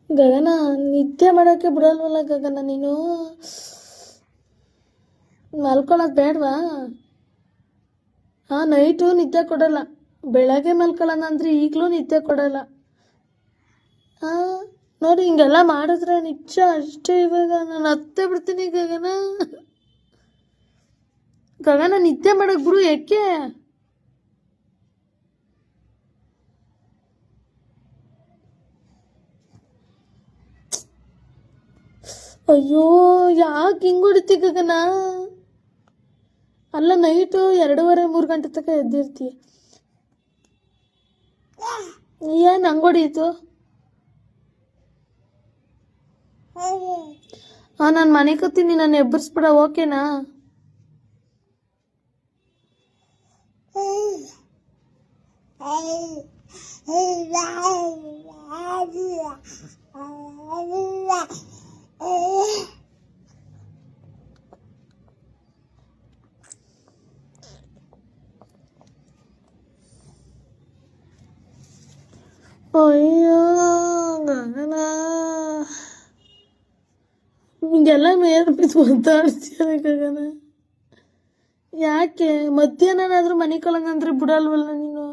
ಗಗನ ನಿದ್ದೆ ಮಾಡೋಕ್ಕೆ ಬಿಡಲ್ವಲ್ಲ ಗಗನ, ನೀನು ಮಲ್ಕೊಳಕ್ ಬೇಡವಾ? ಹಾಂ, ನೈಟು ನಿದ್ದೆ ಕೊಡಲ್ಲ, ಬೆಳಗ್ಗೆ ಮಲ್ಕೊಳ್ಳೋಣ ಅಂದರೆ ಈಗಲೂ ನಿದ್ದೆ ಕೊಡಲ್ಲ. ಹಾಂ ನೋಡಿ, ಹಿಂಗೆಲ್ಲ ಮಾಡಿದ್ರೆ ನಿಜ ಅಷ್ಟೇ. ಇವಾಗ ನಾನು ಹತ್ತೇ ಬಿಡ್ತೀನಿ ಗಗನ. ಗಗನ ನಿದ್ದೆ ಮಾಡಕ್ ಬಿಡು, ಯಾಕೆ? ಅಯ್ಯೋ, ಯಾಕೆ ಹಿಂಗೆ ಹೊಡಿತಿ ಗಗನ? ಅಲ್ಲ, ನೈಟು 2:30-3 ಗಂಟೆ ತನಕ ಎದ್ದಿರ್ತೀಯ. ಏನು ಹಂಗೆ ಹೊಡೀತು? ಹಾಂ, ನಾನು ಮನೆ ಕೂತೀನಿ, ನಾನು ಎಬ್ಬರಿಸ್ಬಿಡ, ಓಕೆನಾ? ಅಯ್ಯೋ ಗಗನ, ಹಿಂಗೆಲ್ಲ ಮೇಲೆ ಬಿದ್ದು ಮಾತಾಡ್ತೀಯ ಗಗನ. ಯಾಕೆ ಮಧ್ಯಾಹ್ನನಾದ್ರೂ ಮನೆ ಕಳಂಗಂದ್ರೆ ಬಿಡಲ್ವಲ್ಲ ನೀನು?